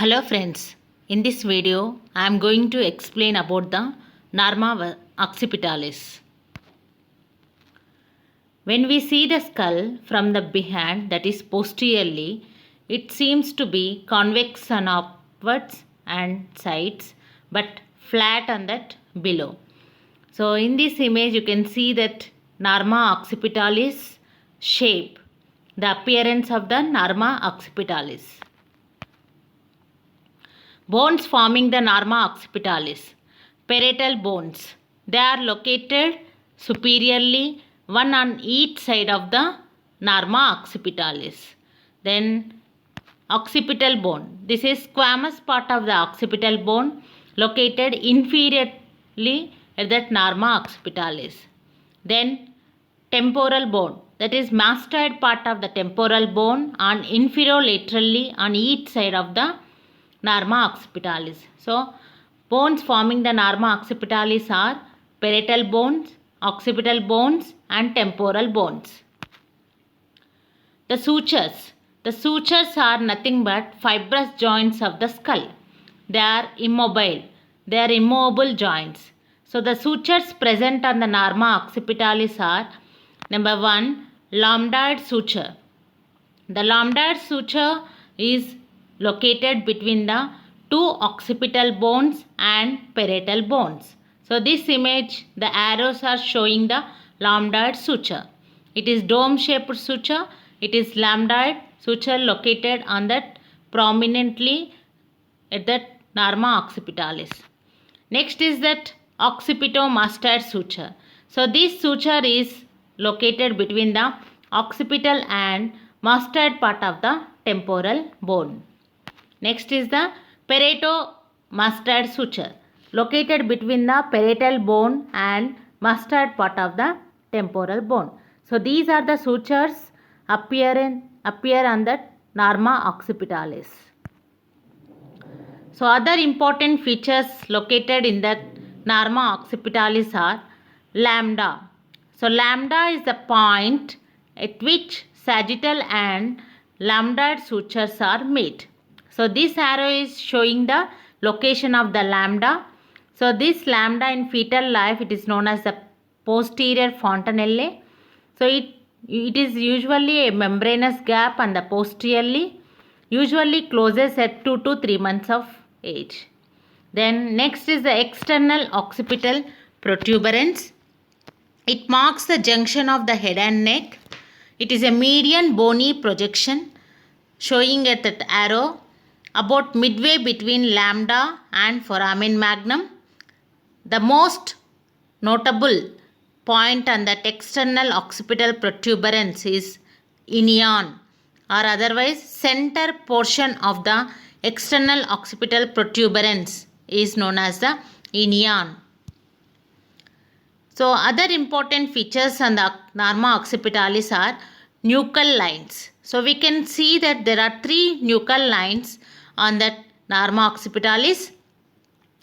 Hello friends, in this video I am going to explain about the Norma occipitalis. When we see the skull from the behind, that is posteriorly, it seems to be convex on upwards and sides but flat on that below. So in this image you can see that Norma occipitalis shape, the appearance of the Norma occipitalis. Bones forming the Norma occipitalis. Parietal bones. They are located superiorly, one on each side of the Norma occipitalis. Then occipital bone. This is squamous part of the occipital bone located inferiorly at that Norma occipitalis. Then temporal bone. That is mastoid part of the temporal bone on inferolaterally on each side of the Norma occipitalis. So, bones forming the Norma occipitalis are parietal bones, occipital bones and temporal bones. The sutures. The sutures are nothing but fibrous joints of the skull. They are immobile. They are immovable joints. So, the sutures present on the Norma occipitalis are number 1, lambdoid suture. The lambdoid suture is located between the two occipital bones and parietal bones. So this image, the arrows are showing the lambdoid suture. It is dome shaped suture. It is lambdoid suture located on that prominently at that Norma occipitalis. Next is that occipitomastoid suture. So this suture is located between the occipital and mastoid part of the temporal bone. Next is the parietomastoid suture located between the parietal bone and mastoid part of the temporal bone. So these are the sutures appear on the Norma occipitalis. So other important features located in the Norma occipitalis are lambda. So lambda is the point at which sagittal and lambdoid sutures are made. So this arrow is showing the location of the lambda. So this lambda in fetal life, it is known as the posterior fontanelle. So it is usually a membranous gap on the posteriorly, usually closes at 2 to 3 months of age. Then next is the external occipital protuberance. It marks the junction of the head and neck. It is a median bony projection showing at that arrow about midway between lambda and foramen magnum. The most notable point on that external occipital protuberance is inion, or otherwise center portion of the external occipital protuberance is known as the inion. So other important features on the Norma occipitalis are nuchal lines. So we can see that there are 3 nuchal lines on that Norma occipitalis.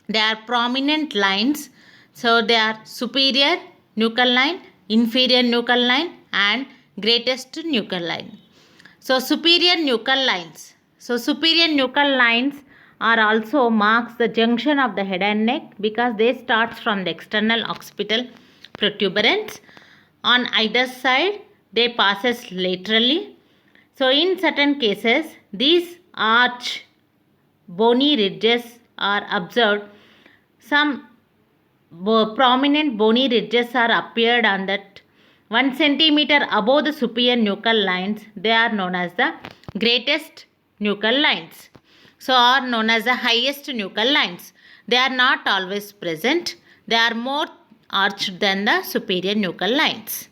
They are prominent lines. So they are superior nuchal line, inferior nuchal line and greatest nuchal line. So superior nuchal lines. So superior nuchal lines are also marks the junction of the head and neck because they starts from the external occipital protuberance. On either side they passes laterally. So in certain cases these arch bony ridges are observed. Some prominent bony ridges are appeared on that 1 centimeter above the superior nuchal lines. They are known as the greatest nuchal lines. So are known as the highest nuchal lines. They are not always present. They are more arched than the superior nuchal lines.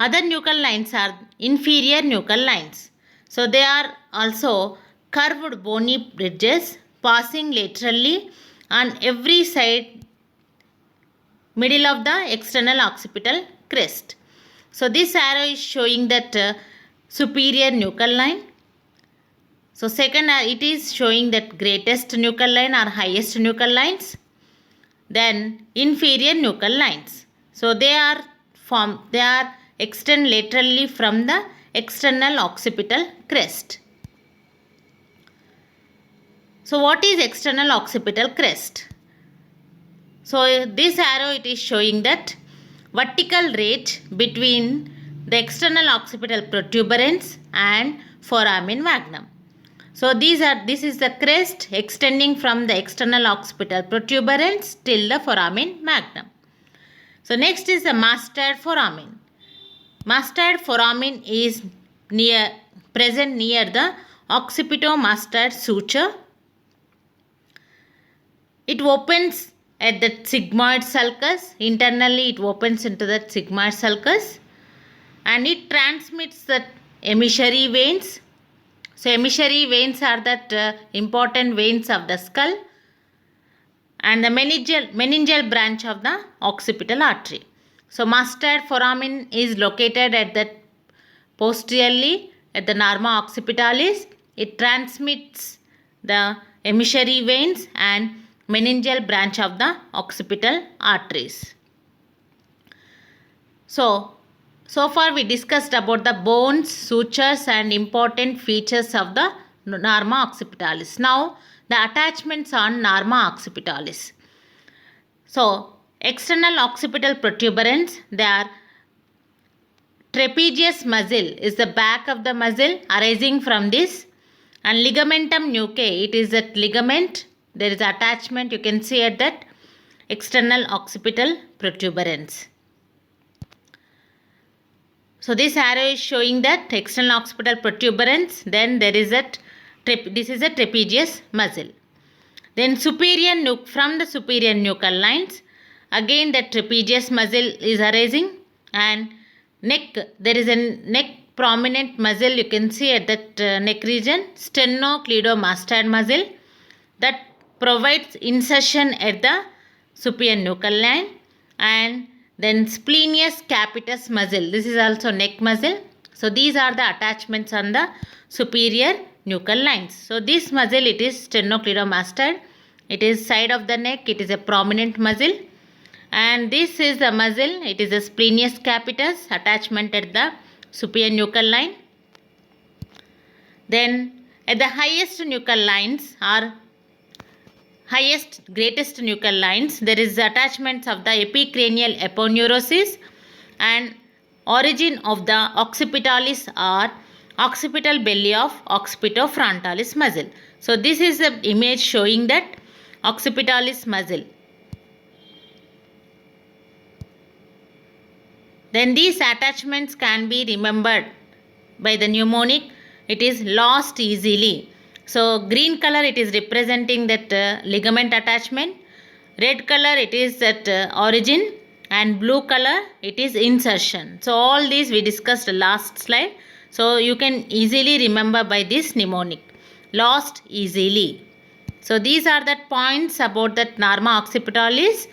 Other nuchal lines are inferior nuchal lines. So they are also curved bony ridges passing laterally on every side middle of the external occipital crest. So this arrow is showing that superior nuchal line. So second it is showing that greatest nuchal line or highest nuchal lines. Then inferior nuchal lines. So they extend laterally from the external occipital crest. So what is external occipital crest? So this arrow it is showing that vertical ridge between the external occipital protuberance and foramen magnum. So this is the crest extending from the external occipital protuberance till the foramen magnum. So next is the mastoid foramen. Mastoid foramen is present near the occipitomastoid suture. It opens at the sigmoid sulcus. Internally it opens into the sigmoid sulcus and it transmits the emissary veins. So emissary veins are the important veins of the skull and the meningeal branch of the occipital artery. So mastoid foramen is located at the posteriorly at the norma occipitalis. It transmits the emissary veins and meningeal branch of the occipital arteries. So far we discussed about the bones, sutures and important features of the norma occipitalis. Now the attachments on norma occipitalis. So external occipital protuberance, they are trapezius muscle is the back of the muscle arising from this, and ligamentum nuchae, it is that ligament. There is attachment you can see at that external occipital protuberance. So this arrow is showing that external occipital protuberance. Then there is this is a trapezius muscle. Then superior from the superior nuchal lines, again the trapezius muscle is arising, and neck, there is a neck prominent muscle you can see at that neck region, sternocleidomastoid muscle, that provides insertion at the superior nuchal line, and then splenius capitis muscle, this is also neck muscle. So these are the attachments on the superior nuchal lines. So this muscle, it is sternocleidomastoid, it is side of the neck, it is a prominent muscle, and this is the muscle, it is a splenius capitis, attachment at the superior nuchal line. Then at the highest nuchal lines or greatest nuchal lines, there is attachments of the epicranial aponeurosis and origin of the occipitalis or occipital belly of occipitofrontalis muscle. So this is the image showing that occipitalis muscle. Then these attachments can be remembered by the mnemonic. It is lost easily. So green color, it is representing that ligament attachment. Red color, it is that origin, and blue color, it is insertion. So all these we discussed last slide. So you can easily remember by this mnemonic, lost easily. So these are the points about that norma occipitalis.